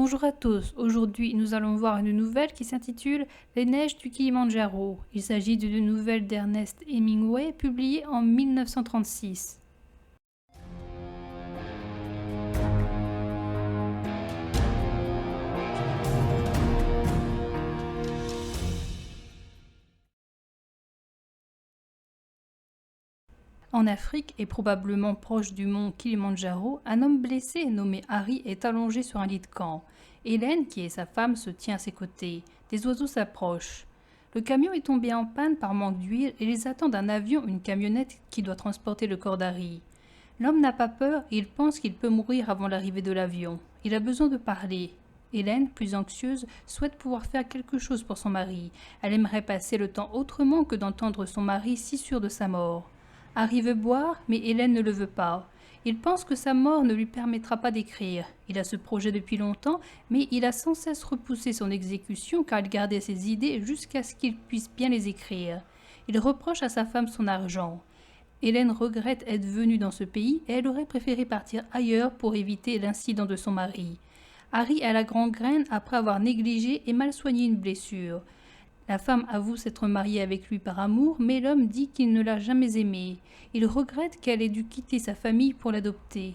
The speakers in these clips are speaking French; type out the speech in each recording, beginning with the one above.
Bonjour à tous, aujourd'hui nous allons voir une nouvelle qui s'intitule Les neiges du Kilimandjaro. Il s'agit d'une nouvelle d'Ernest Hemingway publiée en 1936. En Afrique, et probablement proche du mont Kilimandjaro, un homme blessé nommé Harry est allongé sur un lit de camp. Hélène, qui est sa femme, se tient à ses côtés. Des oiseaux s'approchent. Le camion est tombé en panne par manque d'huile et les attend un avion, une camionnette qui doit transporter le corps d'Harry. L'homme n'a pas peur et il pense qu'il peut mourir avant l'arrivée de l'avion. Il a besoin de parler. Hélène, plus anxieuse, souhaite pouvoir faire quelque chose pour son mari. Elle aimerait passer le temps autrement que d'entendre son mari si sûr de sa mort. Harry veut boire, mais Hélène ne le veut pas. Il pense que sa mort ne lui permettra pas d'écrire. Il a ce projet depuis longtemps, mais il a sans cesse repoussé son exécution car il gardait ses idées jusqu'à ce qu'il puisse bien les écrire. Il reproche à sa femme son argent. Hélène regrette être venue dans ce pays et elle aurait préféré partir ailleurs pour éviter l'incident de son mari. Harry a la gangrène après avoir négligé et mal soigné une blessure. La femme avoue s'être mariée avec lui par amour, mais l'homme dit qu'il ne l'a jamais aimée. Il regrette qu'elle ait dû quitter sa famille pour l'adopter.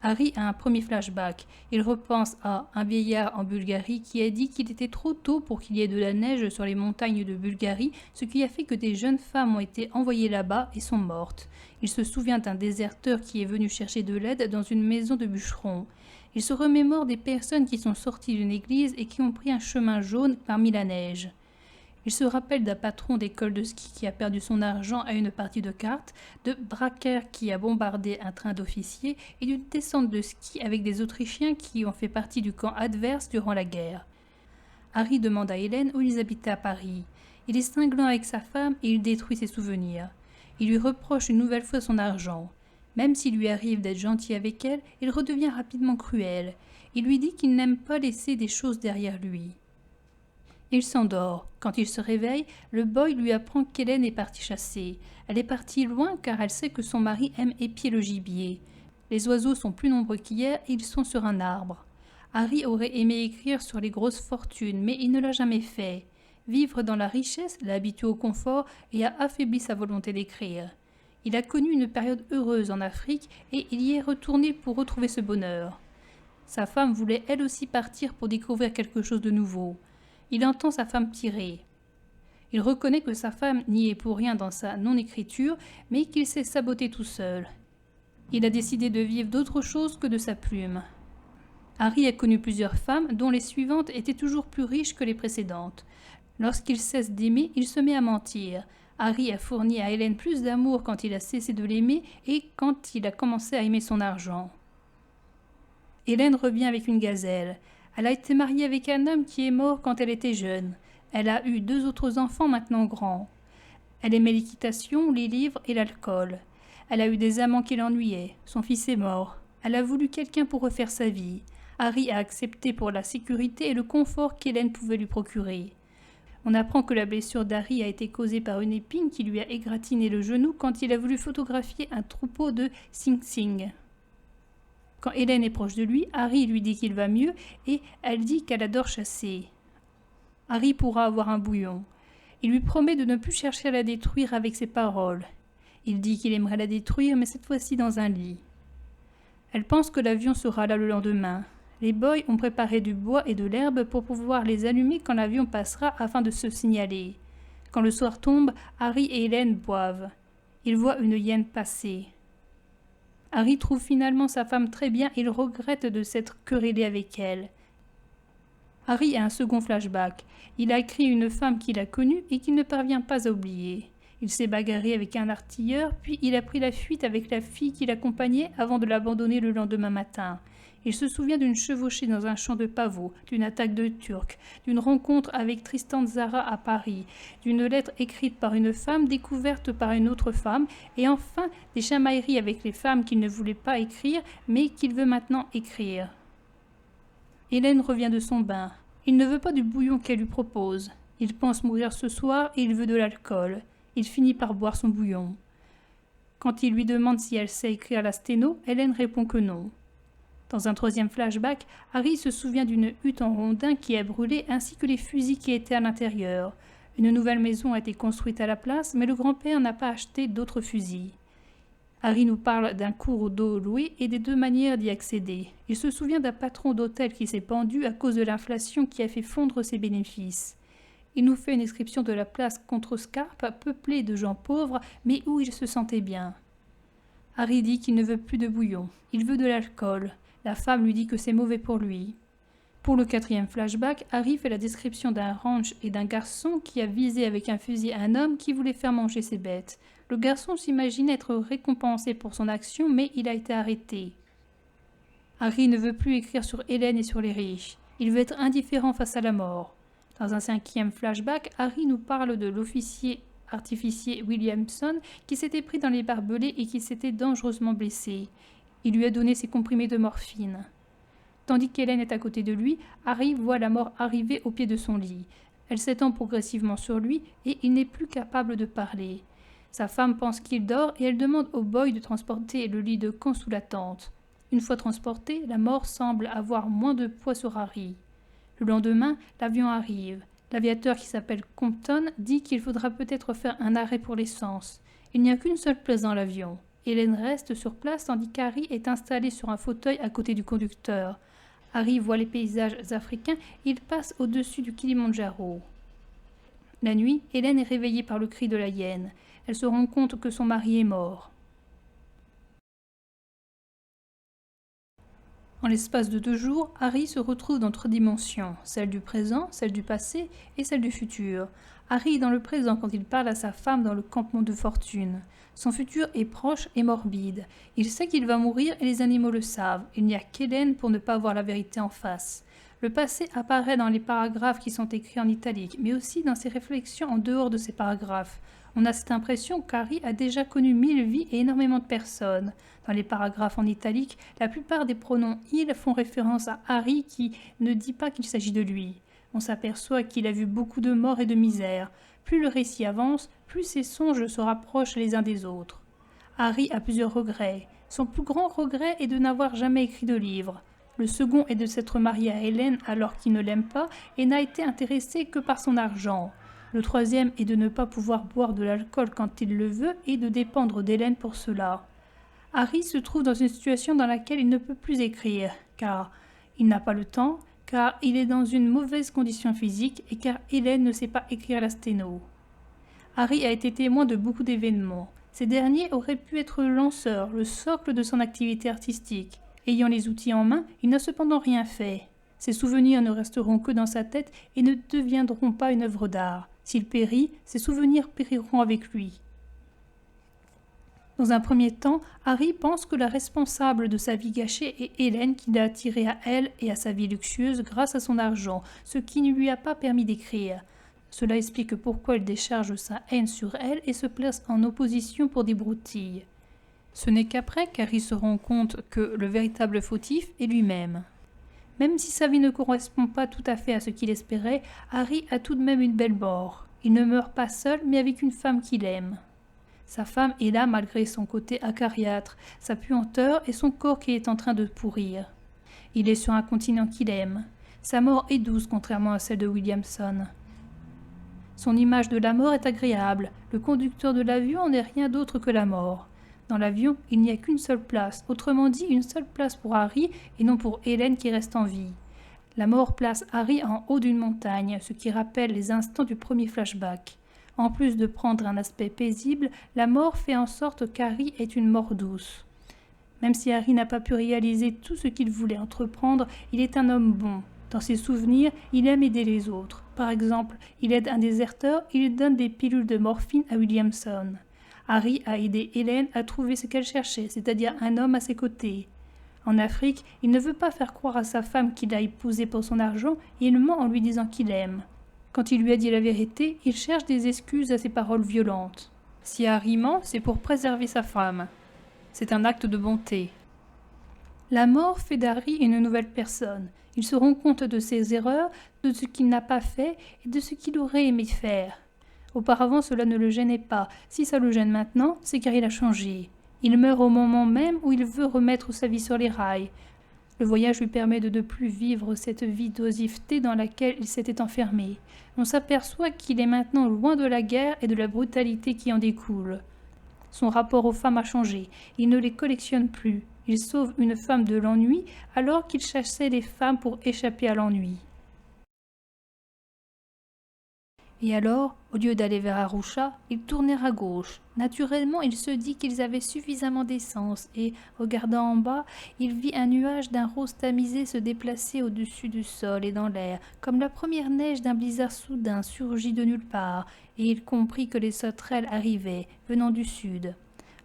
Harry a un premier flashback. Il repense à un vieillard en Bulgarie qui a dit qu'il était trop tôt pour qu'il y ait de la neige sur les montagnes de Bulgarie, ce qui a fait que des jeunes femmes ont été envoyées là-bas et sont mortes. Il se souvient d'un déserteur qui est venu chercher de l'aide dans une maison de bûcheron. Il se remémore des personnes qui sont sorties d'une église et qui ont pris un chemin jaune parmi la neige. Il se rappelle d'un patron d'école de ski qui a perdu son argent à une partie de cartes, de braqueurs qui a bombardé un train d'officiers et d'une descente de ski avec des Autrichiens qui ont fait partie du camp adverse durant la guerre. Harry demande à Hélène où ils habitaient à Paris. Il est cinglant avec sa femme et il détruit ses souvenirs. Il lui reproche une nouvelle fois son argent. Même s'il lui arrive d'être gentil avec elle, il redevient rapidement cruel. Il lui dit qu'il n'aime pas laisser des choses derrière lui. Il s'endort. Quand il se réveille, le boy lui apprend qu'Hélène est partie chasser. Elle est partie loin car elle sait que son mari aime épier le gibier. Les oiseaux sont plus nombreux qu'hier et ils sont sur un arbre. Harry aurait aimé écrire sur les grosses fortunes, mais il ne l'a jamais fait. Vivre dans la richesse l'a habitué au confort et a affaibli sa volonté d'écrire. Il a connu une période heureuse en Afrique et il y est retourné pour retrouver ce bonheur. Sa femme voulait elle aussi partir pour découvrir quelque chose de nouveau. Il entend sa femme tirer. Il reconnaît que sa femme n'y est pour rien dans sa non-écriture, mais qu'il s'est saboté tout seul. Il a décidé de vivre d'autre chose que de sa plume. Harry a connu plusieurs femmes, dont les suivantes étaient toujours plus riches que les précédentes. Lorsqu'il cesse d'aimer, il se met à mentir. Harry a fourni à Hélène plus d'amour quand il a cessé de l'aimer et quand il a commencé à aimer son argent. Hélène revient avec une gazelle. Elle a été mariée avec un homme qui est mort quand elle était jeune. Elle a eu 2 autres enfants maintenant grands. Elle aimait l'équitation, les livres et l'alcool. Elle a eu des amants qui l'ennuyaient. Son fils est mort. Elle a voulu quelqu'un pour refaire sa vie. Harry a accepté pour la sécurité et le confort qu'Hélène pouvait lui procurer. On apprend que la blessure d'Harry a été causée par une épine qui lui a égratigné le genou quand il a voulu photographier un troupeau de Sing-Sing. Quand Hélène est proche de lui, Harry lui dit qu'il va mieux et elle dit qu'elle adore chasser. Harry pourra avoir un bouillon. Il lui promet de ne plus chercher à la détruire avec ses paroles. Il dit qu'il aimerait la détruire, mais cette fois-ci dans un lit. Elle pense que l'avion sera là le lendemain. Les boys ont préparé du bois et de l'herbe pour pouvoir les allumer quand l'avion passera afin de se signaler. Quand le soir tombe, Harry et Hélène boivent. Ils voient une hyène passer. Harry trouve finalement sa femme très bien et il regrette de s'être querellé avec elle. Harry a un second flashback. Il a écrit une femme qu'il a connue et qu'il ne parvient pas à oublier. Il s'est bagarré avec un artilleur, puis il a pris la fuite avec la fille qui l'accompagnait avant de l'abandonner le lendemain matin. Il se souvient d'une chevauchée dans un champ de pavots, d'une attaque de Turcs, d'une rencontre avec Tristan Tzara à Paris, d'une lettre écrite par une femme découverte par une autre femme, et enfin des chamailleries avec les femmes qu'il ne voulait pas écrire, mais qu'il veut maintenant écrire. Hélène revient de son bain. Il ne veut pas du bouillon qu'elle lui propose. Il pense mourir ce soir et il veut de l'alcool. Il finit par boire son bouillon. Quand il lui demande si elle sait écrire la sténo, Hélène répond que non. Dans un troisième flashback, Harry se souvient d'une hutte en rondin qui a brûlé ainsi que les fusils qui étaient à l'intérieur. Une nouvelle maison a été construite à la place, mais le grand-père n'a pas acheté d'autres fusils. Harry nous parle d'un cours d'eau loué et des deux manières d'y accéder. Il se souvient d'un patron d'hôtel qui s'est pendu à cause de l'inflation qui a fait fondre ses bénéfices. Il nous fait une description de la place Contrescarpe, peuplée de gens pauvres, mais où il se sentait bien. Harry dit qu'il ne veut plus de bouillon, il veut de l'alcool. La femme lui dit que c'est mauvais pour lui. Pour le quatrième flashback, Harry fait la description d'un ranch et d'un garçon qui a visé avec un fusil un homme qui voulait faire manger ses bêtes. Le garçon s'imagine être récompensé pour son action, mais il a été arrêté. Harry ne veut plus écrire sur Hélène et sur les riches. Il veut être indifférent face à la mort. Dans un cinquième flashback, Harry nous parle de l'officier artificier Williamson qui s'était pris dans les barbelés et qui s'était dangereusement blessé. Il lui a donné ses comprimés de morphine. Tandis qu'Hélène est à côté de lui, Harry voit la mort arriver au pied de son lit. Elle s'étend progressivement sur lui et il n'est plus capable de parler. Sa femme pense qu'il dort et elle demande au boy de transporter le lit de camp sous la tente. Une fois transporté, la mort semble avoir moins de poids sur Harry. Le lendemain, l'avion arrive. L'aviateur qui s'appelle Compton dit qu'il faudra peut-être faire un arrêt pour l'essence. Il n'y a qu'une seule place dans l'avion. Hélène reste sur place tandis qu'Harry est installé sur un fauteuil à côté du conducteur. Harry voit les paysages africains et il passe au-dessus du Kilimandjaro. La nuit, Hélène est réveillée par le cri de la hyène. Elle se rend compte que son mari est mort. En l'espace de 2 jours, Harry se retrouve dans 3 dimensions, celle du présent, celle du passé et celle du futur. Harry est dans le présent quand il parle à sa femme dans le campement de fortune. Son futur est proche et morbide. Il sait qu'il va mourir et les animaux le savent. Il n'y a qu'Hélène pour ne pas voir la vérité en face. Le passé apparaît dans les paragraphes qui sont écrits en italique, mais aussi dans ses réflexions en dehors de ces paragraphes. On a cette impression qu'Harry a déjà connu 1000 vies et énormément de personnes. Dans les paragraphes en italique, la plupart des pronoms « il » font référence à Harry qui ne dit pas qu'il s'agit de lui. On s'aperçoit qu'il a vu beaucoup de morts et de misère. Plus le récit avance, plus ses songes se rapprochent les uns des autres. Harry a plusieurs regrets. Son plus grand regret est de n'avoir jamais écrit de livre. Le second est de s'être marié à Hélène alors qu'il ne l'aime pas et n'a été intéressé que par son argent. Le troisième est de ne pas pouvoir boire de l'alcool quand il le veut et de dépendre d'Hélène pour cela. Harry se trouve dans une situation dans laquelle il ne peut plus écrire, car il n'a pas le temps, car il est dans une mauvaise condition physique et car Hélène ne sait pas écrire la sténo. Harry a été témoin de beaucoup d'événements. Ces derniers auraient pu être le lanceur, le socle de son activité artistique. Ayant les outils en main, il n'a cependant rien fait. Ses souvenirs ne resteront que dans sa tête et ne deviendront pas une œuvre d'art. S'il périt, ses souvenirs périront avec lui. Dans un premier temps, Harry pense que la responsable de sa vie gâchée est Hélène qui l'a attiré à elle et à sa vie luxueuse grâce à son argent, ce qui ne lui a pas permis d'écrire. Cela explique pourquoi il décharge sa haine sur elle et se place en opposition pour des broutilles. Ce n'est qu'après qu'Harry se rend compte que le véritable fautif est lui-même. Même si sa vie ne correspond pas tout à fait à ce qu'il espérait, Harry a tout de même une belle mort. Il ne meurt pas seul, mais avec une femme qu'il aime. Sa femme est là malgré son côté acariâtre, sa puanteur et son corps qui est en train de pourrir. Il est sur un continent qu'il aime. Sa mort est douce contrairement à celle de Williamson. Son image de la mort est agréable. Le conducteur de l'avion n'est rien d'autre que la mort. Dans l'avion, il n'y a qu'une seule place, autrement dit une seule place pour Harry et non pour Hélène qui reste en vie. La mort place Harry en haut d'une montagne, ce qui rappelle les instants du premier flashback. En plus de prendre un aspect paisible, la mort fait en sorte qu'Harry ait une mort douce. Même si Harry n'a pas pu réaliser tout ce qu'il voulait entreprendre, il est un homme bon. Dans ses souvenirs, il aime aider les autres. Par exemple, il aide un déserteur, il donne des pilules de morphine à Williamson. Harry a aidé Hélène à trouver ce qu'elle cherchait, c'est-à-dire un homme à ses côtés. En Afrique, il ne veut pas faire croire à sa femme qu'il a épousé pour son argent et il ment en lui disant qu'il l'aime. Quand il lui a dit la vérité, il cherche des excuses à ses paroles violentes. Si Harry ment, c'est pour préserver sa femme. C'est un acte de bonté. La mort fait d'Harry une nouvelle personne. Il se rend compte de ses erreurs, de ce qu'il n'a pas fait et de ce qu'il aurait aimé faire. Auparavant, cela ne le gênait pas. Si ça le gêne maintenant, c'est car il a changé. Il meurt au moment même où il veut remettre sa vie sur les rails. Le voyage lui permet de ne plus vivre cette vie d'oisiveté dans laquelle il s'était enfermé. On s'aperçoit qu'il est maintenant loin de la guerre et de la brutalité qui en découle. Son rapport aux femmes a changé, il ne les collectionne plus. Il sauve une femme de l'ennui alors qu'il chassait les femmes pour échapper à l'ennui. Et alors, au lieu d'aller vers Arusha, ils tournèrent à gauche. Naturellement, il se dit qu'ils avaient suffisamment d'essence et, regardant en bas, il vit un nuage d'un rose tamisé se déplacer au-dessus du sol et dans l'air, comme la première neige d'un blizzard soudain surgit de nulle part, et il comprit que les sauterelles arrivaient, venant du sud.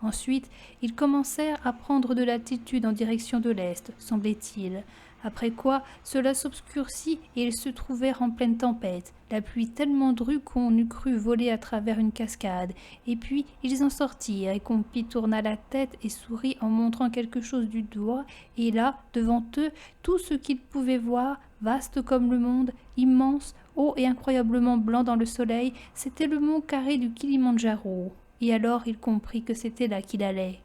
Ensuite, ils commencèrent à prendre de l'altitude en direction de l'est, semblait-il. Après quoi, cela s'obscurcit et ils se trouvèrent en pleine tempête, la pluie tellement drue qu'on eût cru voler à travers une cascade. Et puis, ils en sortirent et Compi tourna la tête et sourit en montrant quelque chose du doigt. Et là, devant eux, tout ce qu'ils pouvaient voir, vaste comme le monde, immense, haut et incroyablement blanc dans le soleil, c'était le mont carré du Kilimandjaro. Et alors il comprit que c'était là qu'il allait.